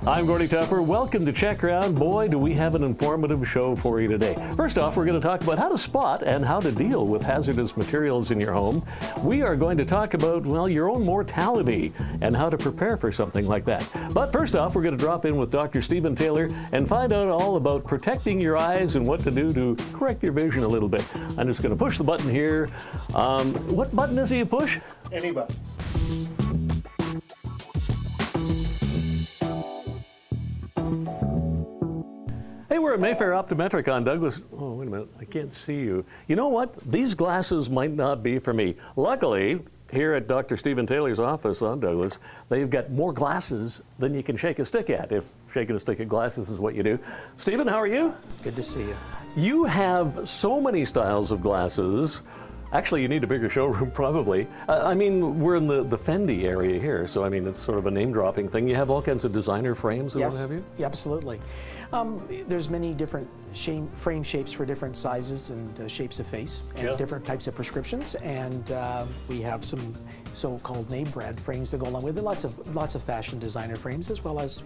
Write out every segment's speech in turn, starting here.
I'm Gordy Tupper. Welcome to Check Round. Boy, do we have an informative show for you today. First off, we're going to talk about how to spot and how to deal with hazardous materials in your home. We are going to talk about, well, your own mortality and how to prepare for something like that. But first off, we're going to drop in with Dr. Stephen Taylor and find out all about protecting your eyes and what to do to correct your vision a little bit. I'm just going to push the button here. What button is it you push? Any button. Hey, we're at Mayfair Optometric on Douglas. Oh, wait a minute, I can't see you. You know what? These glasses might not be for me. Luckily, here at Dr. Stephen Taylor's office on Douglas, they've got more glasses than you can shake a stick at, if shaking a stick at glasses is what you do. Stephen, how are you? Good to see you. You have so many styles of glasses. Actually, you need a bigger showroom, probably. I mean, we're in the Fendi area here, so I mean, it's sort of a name-dropping thing. You have all kinds of designer frames and what have you? Yeah, absolutely. There's many different frame shapes for different sizes and shapes of face and different types of prescriptions, and we have some so-called name-brand frames that go along with it. Lots of fashion designer frames as well as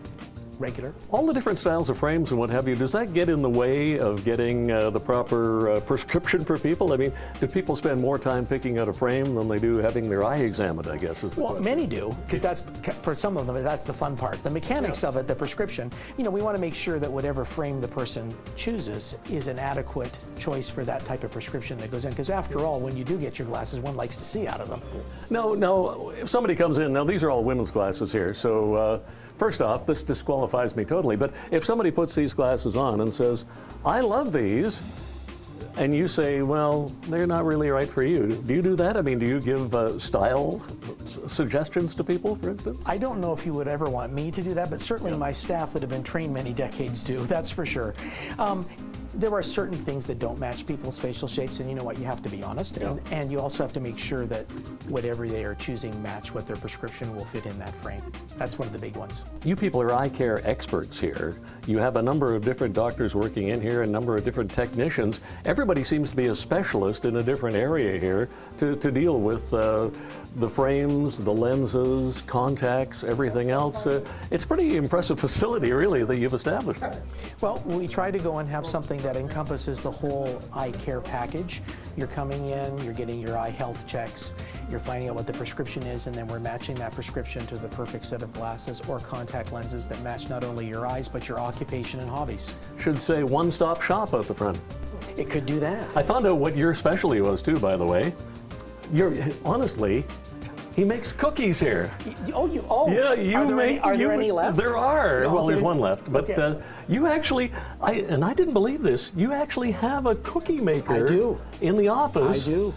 regular. All the different styles of frames and what have you, does that get in the way of getting the proper prescription for people? I mean, do people spend more time picking out a frame than they do having their eye examined, I guess is the question. Many do, because that's, for some of them, that's the fun part. The mechanics of it, the prescription, you know, we want to make sure that whatever frame the person chooses is an adequate choice for that type of prescription that goes in, because after all, when you do get your glasses, one likes to see out of them. No, if somebody comes in, now these are all women's glasses here, so first off, this disqualifies me totally, but if somebody puts these glasses on and says, I love these, and you say, well, they're not really right for you, do you do that? I mean, do you give style suggestions to people, for instance? I don't know if you would ever want me to do that, but certainly my staff that have been trained many decades do, that's for sure. There are certain things that don't match people's facial shapes, and you know what, you have to be honest, and you also have to make sure that whatever they are choosing match what their prescription will fit in that frame. That's one of the big ones. You people are eye care experts here. You have a number of different doctors working in here, a number of different technicians. Everybody seems to be a specialist in a different area here to deal with the frames, the lenses, contacts, everything else. It's a pretty impressive facility, really, that you've established. Well, we try to go and have something that encompasses the whole eye care package. You're coming in, you're getting your eye health checks, you're finding out what the prescription is, and then we're matching that prescription to the perfect set of glasses or contact lenses that match not only your eyes, but your occupation and hobbies. Should say one-stop shop out the front. It could do that. I found out what your specialty was, too, by the way. Honestly, he makes cookies here. Yeah, are there any left? There are. No, well, there's one left. But okay. You actually, and I didn't believe this, you actually have a cookie maker I do. In the office. I do.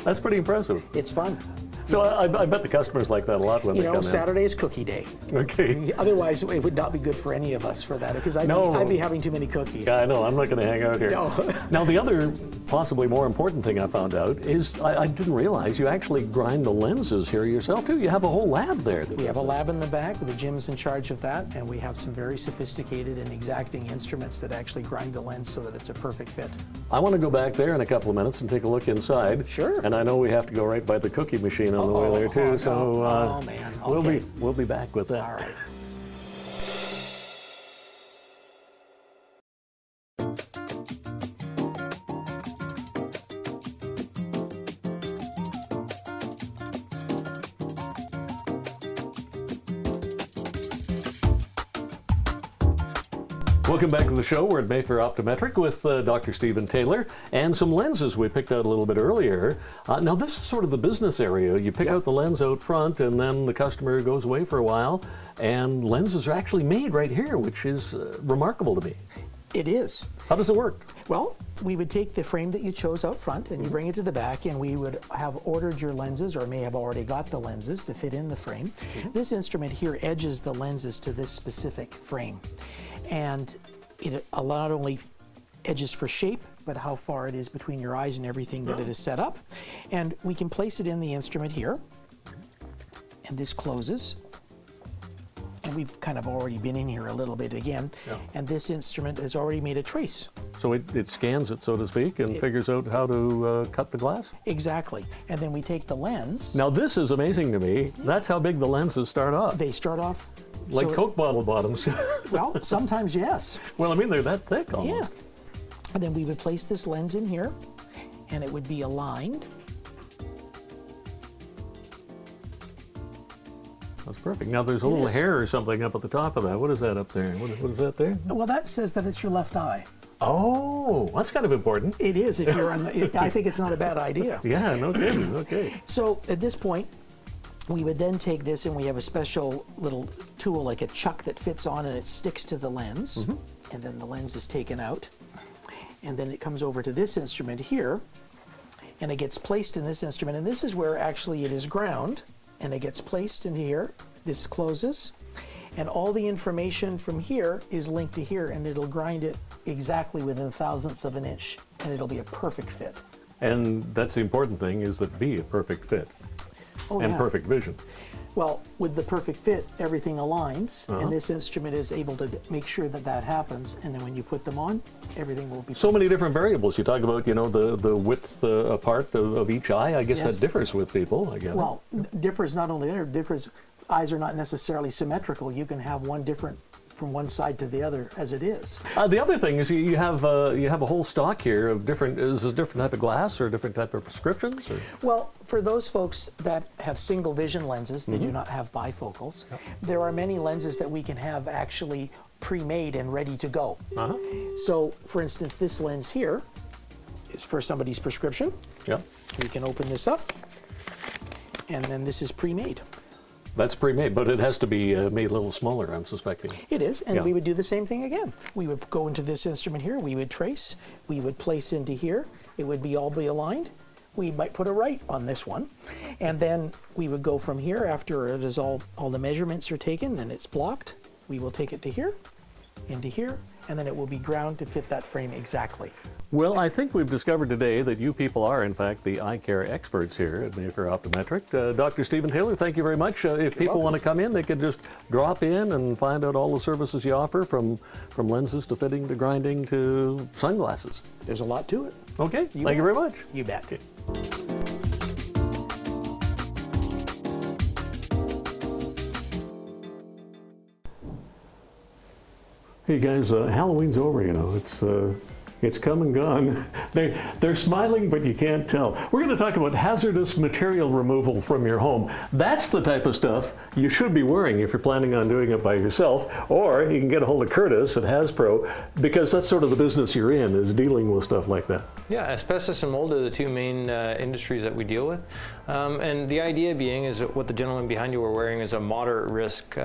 That's pretty impressive. It's fun. So I bet the customers like that a lot when they come in. Saturday is cookie day. Okay. Otherwise, it would not be good for any of us for that, because I'd be having too many cookies. Yeah, I know. I'm not going to hang out here. No. Now, the other possibly more important thing I found out is I didn't realize you actually grind the lenses here yourself, too. You have a whole lab there. We have a lab in the back. The gym's in charge of that, and we have some very sophisticated and exacting instruments that actually grind the lens so that it's a perfect fit. I want to go back there in a couple of minutes and take a look inside. Sure. And I know we have to go right by the cookie machine on the way there, too. So man. Okay. we'll be back with that. All right. Welcome back to the show. We're at Mayfair Optometric with Dr. Stephen Taylor and some lenses we picked out a little bit earlier. Now, this is sort of the business area. You pick out the lens out front, and then the customer goes away for a while, and lenses are actually made right here, which is remarkable to me. It is. How does it work? Well, we would take the frame that you chose out front and you bring it to the back, and we would have ordered your lenses, or may have already got the lenses to fit in the frame. This instrument here edges the lenses to this specific frame. And it not only edges for shape, but how far it is between your eyes and everything that it is set up. And we can place it in the instrument here. And this closes. And we've kind of already been in here a little bit again. And this instrument has already made a trace. So it scans it, so to speak, and figures out how to cut the glass? Exactly. And then we take the lens. Now, this is amazing to me. That's how big the lenses start off. They start off Like So- Coke bottle bottoms. Well, sometimes yes. Well, I mean, they're that thick almost. Yeah. And then we would place this lens in here, and it would be aligned. That's perfect. Now, there's a little is. hair or something up at the top of that. What is that up there? What is that there? Well, that says that it's your left eye. Oh, that's kind of important. It is if you're on the, I think it's not a bad idea. Yeah, no kidding. Okay. So at this point, we would then take this, and we have a special little tool like a chuck that fits on and it sticks to the lens. And then the lens is taken out. And then it comes over to this instrument here, and it gets placed in this instrument. And this is where actually it is ground, and it gets placed in here. This closes, and all the information from here is linked to here, and it'll grind it exactly within thousandths of an inch, and it'll be a perfect fit. And that's the important thing, is that be a perfect fit Oh, and yeah. perfect vision. Well, with the perfect fit, everything aligns, and this instrument is able to make sure that that happens. And then when you put them on, everything will be. So many different variables. You talk about, you know, the width apart of each eye. I guess Yes. that differs with people. I guess. Well, differs not only there, differs. Eyes are not necessarily symmetrical. You can have one different from one side to the other as it is. The other thing is you have a whole stock here of different. Is this a different type of glass or a different type of prescriptions? Or? Well, for those folks that have single vision lenses, they do not have bifocals. There are many lenses that we can have actually pre-made and ready to go. So, for instance, this lens here is for somebody's prescription. Yeah. We can open this up, and then this is pre-made. That's pre-made, but it has to be made a little smaller, I'm suspecting. It is, and Yeah. we would do the same thing again. We would go into this instrument here, we would trace, we would place into here, it would be all be aligned. We might put a right on this one, and then we would go from here after it is all the measurements are taken and it's blocked. We will take it to here, into here, and then it will be ground to fit that frame exactly. Well, I think we've discovered today that you people are, in fact, the eye care experts here at Mayfair Optometric. Dr. Stephen Taylor, thank you very much. If people want to come in, they can just drop in and find out all the services you offer, from lenses to fitting to grinding to sunglasses. There's a lot to it. Okay, thank bet. you very much. You bet. Hey guys, Halloween's over, you know. It's come and gone. They're smiling, but you can't tell. We're going to talk about hazardous material removal from your home. That's the type of stuff you should be worrying if you're planning on doing it by yourself, or you can get a hold of Curtis at HAZPRO, because that's sort of the business you're in, is dealing with stuff like that. Yeah, asbestos and mold are the two main industries that we deal with. And the idea being is that what the gentleman behind you are wearing is a moderate risk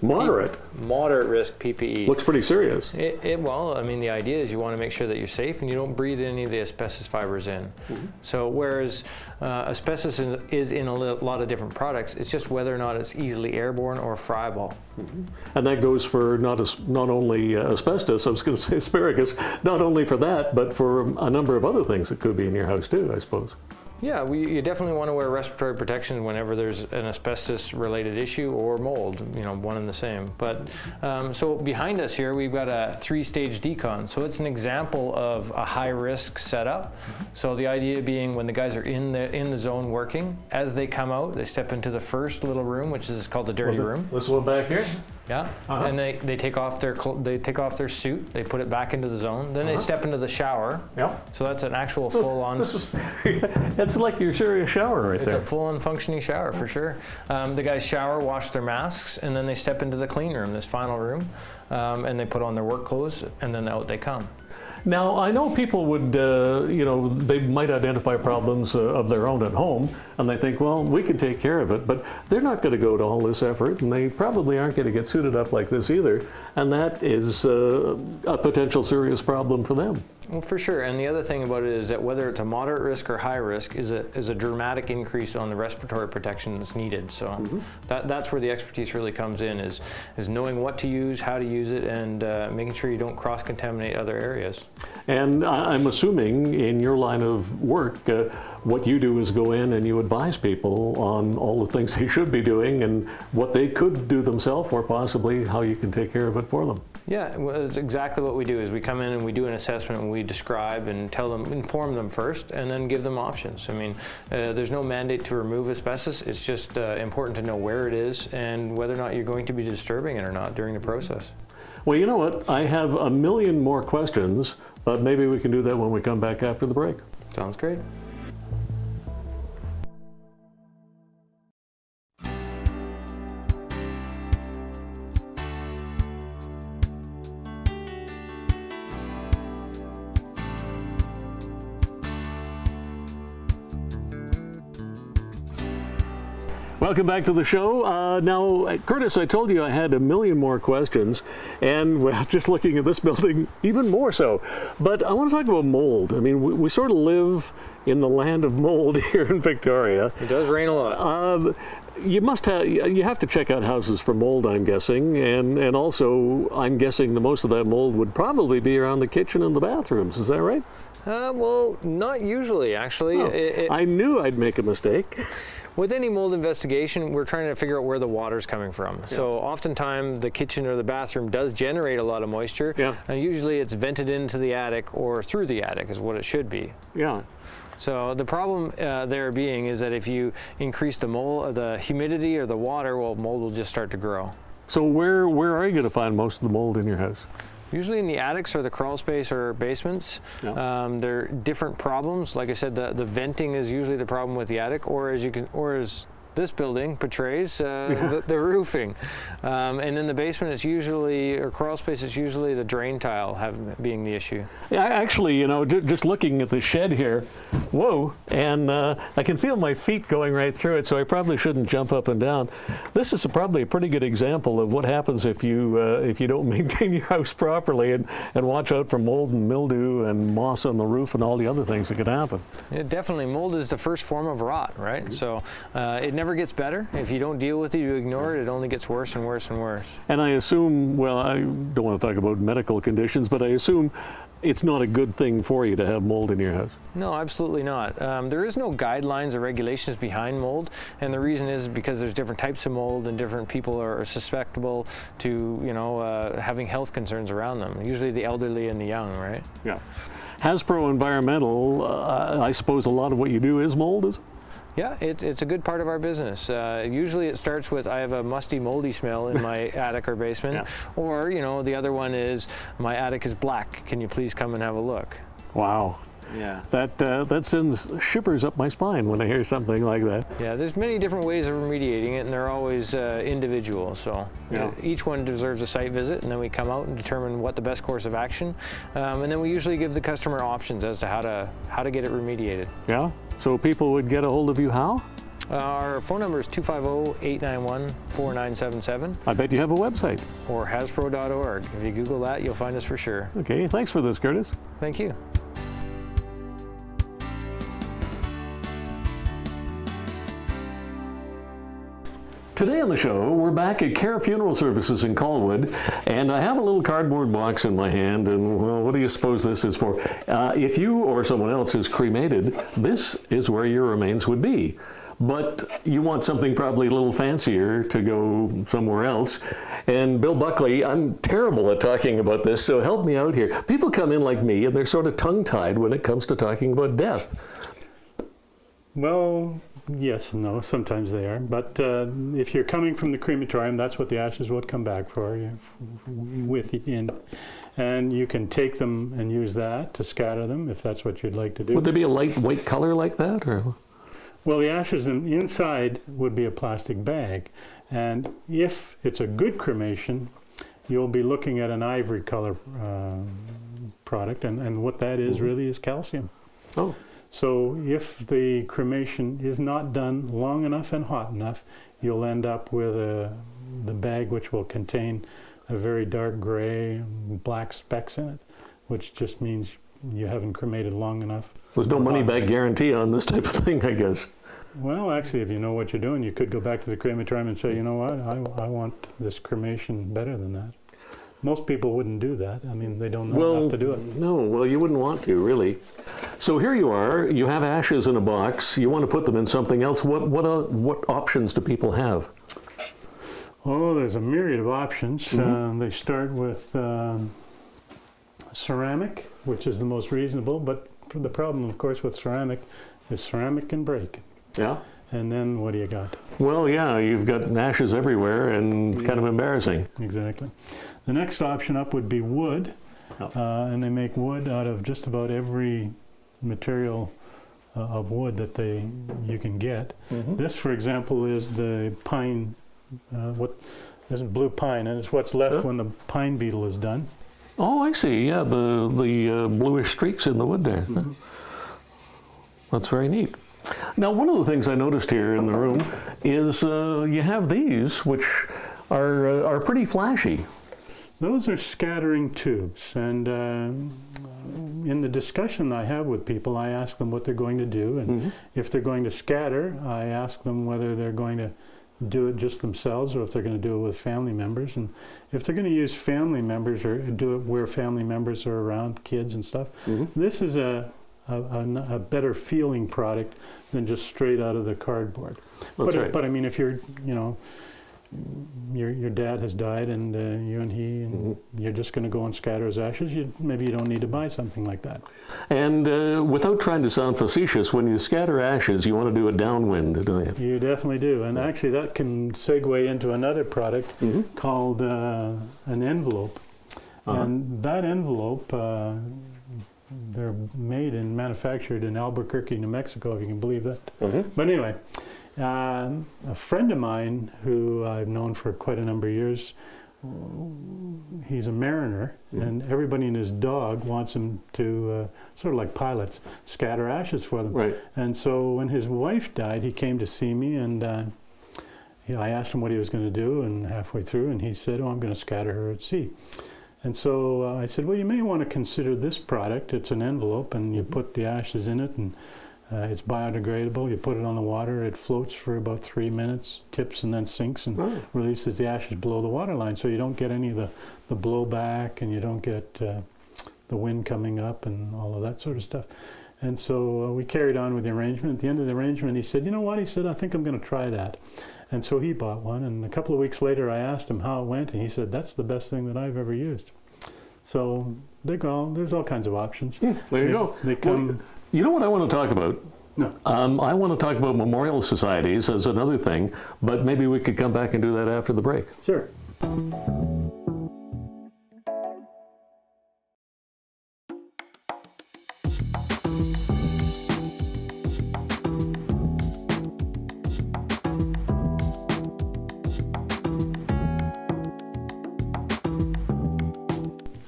Moderate. Moderate risk PPE. Looks pretty serious. Well, I mean, the idea is you want to make sure that you're safe and you don't breathe any of the asbestos fibers in. So whereas asbestos is in a lot of different products, it's just whether or not it's easily airborne or friable. And that goes for not only asbestos, I was going to say asparagus, not only for that, but for a number of other things that could be in your house too, I suppose. Yeah, you definitely want to wear respiratory protection whenever there's an asbestos-related issue or mold, you know, one and the same. But so behind us here, we've got a 3-stage decon. So it's an example of a high-risk setup. So the idea being, when the guys are in the zone working, as they come out, they step into the first little room, which is called the dirty room. This one back here? Yeah, and they take off their suit, they put it back into the zone, then they step into the shower. Yeah. So that's an actual full-on. It's like your serious shower right there. It's a full-on functioning shower for sure. The guys shower, wash their masks, and then they step into the clean room, this final room, and they put on their work clothes, and then out they come. Now, I know people would, they might identify problems of their own at home, and they think, well, we can take care of it, but they're not going to go to all this effort, and they probably aren't going to get suited up like this either, and that is a potential serious problem for them. Well, for sure, and the other thing about it is that whether it's a moderate risk or high risk is a dramatic increase on the respiratory protection that's needed. So that's where the expertise really comes in, is knowing what to use, how to use it, and making sure you don't cross-contaminate other areas. areas. And I'm assuming in your line of work, what you do is go in and you advise people on all the things they should be doing and what they could do themselves, or possibly how you can take care of it for them. Yeah, well, that's exactly what we do. Is we come in and we do an assessment and we describe and tell them, inform them first, and then give them options. I mean, there's no mandate to remove asbestos. It's just important to know where it is and whether or not you're going to be disturbing it or not during the process. Well, you know what? I have a million more questions, but maybe we can do that when we come back after the break. Sounds great. Welcome back to the show. Now, Curtis, I told you I had a million more questions, and well, just looking at this building, even more so. But I want to talk about mold. I mean, we sort of live in the land of mold here in Victoria. It does rain a lot. You have to check out houses for mold, I'm guessing, and also I'm guessing the most of that mold would probably be around the kitchen and the bathrooms. Is that right? Well, not usually, actually. Oh, I knew I'd make a mistake. With any mold investigation, we're trying to figure out where the water's coming from. Yeah. So oftentimes the kitchen or the bathroom does generate a lot of moisture. Yeah. And usually it's vented into the attic or through the attic is what it should be. Yeah. So the problem there being is that if you increase the humidity or the water, well, mold will just start to grow. So where are you going to find most of the mold in your house? Usually in the attics or the crawl space or basements. Yeah. They're different problems. Like I said, the venting is usually the problem with the attic, or as this building portrays, the roofing. And in the basement, it's usually, or crawl space, it's usually the drain tile being the issue. Yeah, actually, you know, just looking at the shed here, whoa, and I can feel my feet going right through it, so I probably shouldn't jump up and down. This is probably a pretty good example of what happens if you don't maintain your house properly and watch out for mold and mildew and moss on the roof and all the other things that could happen. Yeah, definitely. Mold is the first form of rot, right? Mm-hmm. So it never gets better. If you don't deal with it, you ignore it, it only gets worse and worse and worse. And I assume, well, I don't want to talk about medical conditions, but I assume it's not a good thing for you to have mold in your house. No, absolutely not. There is no guidelines or regulations behind mold, and the reason is because there's different types of mold and different people are susceptible to, having health concerns around them. Usually the elderly and the young, right? Yeah. HAZPRO Environmental, I suppose a lot of what you do is mold, is it? Yeah, it's a good part of our business. Usually it starts with, I have a musty, moldy smell in my attic or basement. Yeah. Or, the other one is, my attic is black. Can you please come and have a look? Wow. Yeah. That sends shivers up my spine when I hear something like that. Yeah, there's many different ways of remediating it, and they're always individual. So yeah. Each one deserves a site visit, and then we come out and determine what the best course of action. And then we usually give the customer options as to how to get it remediated. Yeah. So people would get a hold of you how? Our phone number is 250-891-4977. I bet you have a website. Or HAZPRO.org. If you Google that, you'll find us for sure. Okay, thanks for this, Curtis. Thank you. Today on the show, we're back at Care Funeral Services in Colwood, and I have a little cardboard box in my hand, and well, what do you suppose this is for? If you or someone else is cremated, this is where your remains would be. But you want something probably a little fancier to go somewhere else. And Bill Buckley, I'm terrible at talking about this, so help me out here. People come in like me, and they're sort of tongue-tied when it comes to talking about death. Well, yes and no, sometimes they are. But if you're coming from the crematorium, that's what the ashes will come back for, with the end. And you can take them and use that to scatter them, if that's what you'd like to do. Would there be a light white color like that? Or? Well, the ashes inside would be a plastic bag. And if it's a good cremation, you'll be looking at an ivory color product. And what that is really is calcium. Oh. So if the cremation is not done long enough and hot enough, you'll end up with the bag, which will contain a very dark gray, black specks in it, which just means you haven't cremated long enough. There's no money-back guarantee on this type of thing, I guess. Well, actually, if you know what you're doing, you could go back to the crematorium and say, you know what, I want this cremation better than that. most people wouldn't do that. I mean, they don't know Well, enough to do it. no, well, you wouldn't want to, really. So here you are, you have ashes in a box, you want to put them in something else. What options do people have? Oh, there's a myriad of options. They start with ceramic, which is the most reasonable, but the problem, of course, with ceramic is ceramic can break. Yeah? And then what do you got? Well, yeah, you've got ashes everywhere and kind of embarrassing. Exactly. The next option up would be wood, and they make wood out of just about every material of wood that you can get. This, for example, is the pine. This is blue pine, and it's what's left when the pine beetle is done. Oh, I see. Yeah, the bluish streaks in the wood there. That's very neat. Now, one of the things I noticed here in the room is you have these, which are pretty flashy. Those are scattering tubes, and in the discussion I have with people, I ask them what they're going to do, and if they're going to scatter, I ask them whether they're going to do it just themselves or if they're going to do it with family members. And if they're going to use family members or do it where family members are around, kids and stuff, this is a better feeling product than just straight out of the cardboard. That's right. But I mean, if you're, your dad has died and you and he, and you're just going to go and scatter his ashes, maybe you don't need to buy something like that. And without trying to sound facetious, when you scatter ashes, you want to do it downwind, don't you? You definitely do. And actually that can segue into another product called an envelope. And that envelope, they're made and manufactured in Albuquerque, New Mexico, if you can believe that. But anyway, a friend of mine who I've known for quite a number of years, he's a mariner, and everybody and his dog wants him to, sort of like pilots, scatter ashes for them. Right. And so when his wife died, he came to see me, and I asked him what he was going to do, and halfway through, and he said, "Oh, I'm going to scatter her at sea." And so I said, well, you may want to consider this product. It's an envelope, and you put the ashes in it, and it's biodegradable. You put it on the water. It floats for about 3 minutes, tips, and then sinks and releases the ashes below the waterline. So you don't get any of the blowback, and you don't get the wind coming up and all of that sort of stuff. And so we carried on with the arrangement. At the end of the arrangement, he said, you know what? He said, I think I'm going to try that. And so he bought one. And a couple of weeks later, I asked him how it went. And he said, that's the best thing that I've ever used. So there's all kinds of options. There you go. They come. Well, you know what I want to talk about? No. I want to talk about memorial societies as another thing, but maybe we could come back and do that after the break. Sure.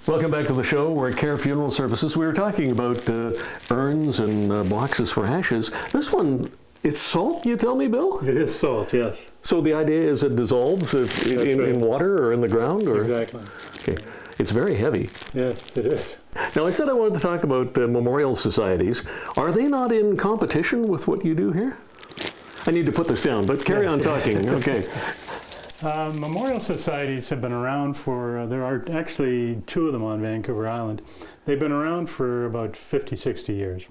Welcome back to the show. We're at Care Funeral Services. We were talking about urns and boxes for ashes. This one, it's salt, you tell me, Bill? It is salt, yes. So the idea is it dissolves in water or in the ground? Or? Exactly. Okay. It's very heavy. Yes, it is. Now, I said I wanted to talk about memorial societies. Are they not in competition with what you do here? I need to put this down, but carry on talking. Okay. Memorial societies have been around for, there are actually 2 of them on Vancouver Island. They've been around for about 50, 60 years.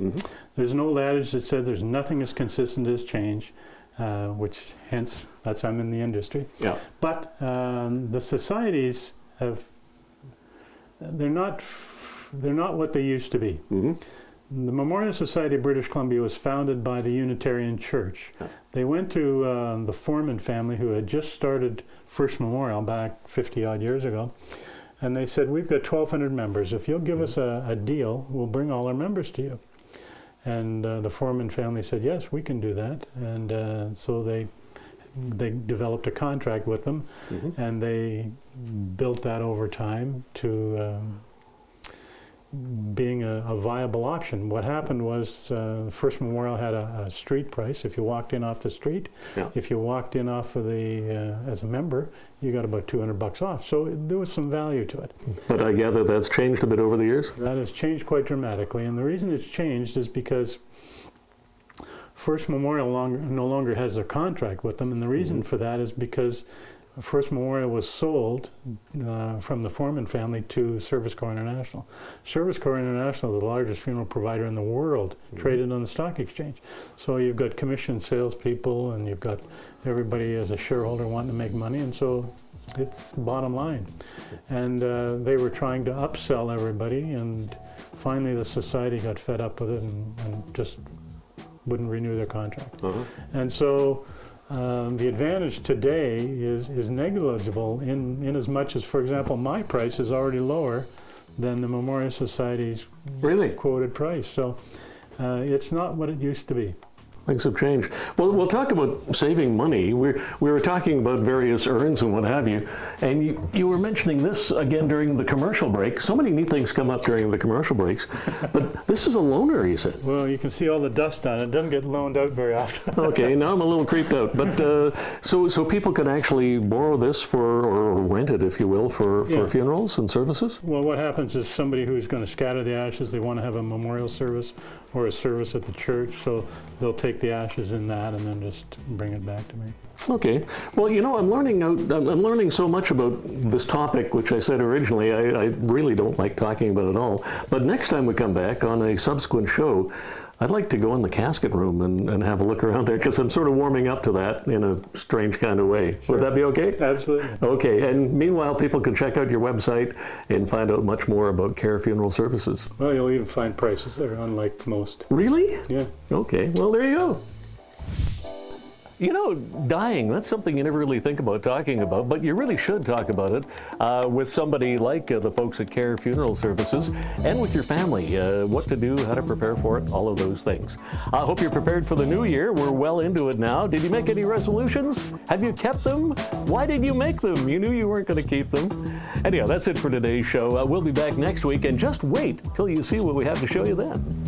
There's an old adage that said there's nothing as consistent as change, which hence, that's why I'm in the industry. Yeah. But the societies they're not what they used to be. The Memorial Society of British Columbia was founded by the Unitarian Church. They went to the Foreman family, who had just started First Memorial back 50-odd years ago, and they said, we've got 1,200 members. If you'll give us a deal, we'll bring all our members to you. And the Foreman family said, yes, we can do that. And so they developed a contract with them, and they built that over time to being a viable option. What happened was First Memorial had a street price. If you walked in off the street, if you walked in off of the as a member, you got about $200 off. So there was some value to it. But I gather that's changed a bit over the years? That has changed quite dramatically, and the reason it's changed is because First Memorial no longer has a contract with them, and the reason for that is because first memorial was sold from the Foreman family to Service Corps International. Service Corps International is the largest funeral provider in the world, traded on the stock exchange. So you've got commissioned salespeople, and you've got everybody as a shareholder wanting to make money, and so it's bottom line. And they were trying to upsell everybody, and finally the society got fed up with it and just wouldn't renew their contract. And so the advantage today is negligible in as much as, for example, my price is already lower than the Memorial Society's quoted price. So it's not what it used to be. Things have changed. Well, we'll talk about saving money. We were talking about various urns and what have you, and you were mentioning this again during the commercial break. So many neat things come up during the commercial breaks, but this is a loaner, you said. Well, you can see all the dust on it. It doesn't get loaned out very often. Okay, now I'm a little creeped out. But so people can actually borrow this for, or rent it, if you will, for funerals and services? Well, what happens is somebody who's going to scatter the ashes, they want to have a memorial service or a service at the church, so they'll take the ashes in that and then just bring it back to me. Okay. Well, you know, I'm learning so much about this topic, which I said originally I really don't like talking about at all. But next time we come back on a subsequent show, I'd like to go in the casket room and have a look around there, because I'm sort of warming up to that in a strange kind of way. Sure. Would that be okay? Absolutely. Okay. And meanwhile, people can check out your website and find out much more about Care Funeral Services. Well, you'll even find prices that are unlike most. Really? Yeah. Okay. Well, there you go. You know, dying, that's something you never really think about talking about, but you really should talk about it with somebody like the folks at Care Funeral Services, and with your family, what to do, how to prepare for it, all of those things. I hope you're prepared for the new year. We're well into it now. Did you make any resolutions? Have you kept them? Why did you make them? You knew you weren't going to keep them. Anyhow, that's it for today's show. We'll be back next week, and just wait till you see what we have to show you then.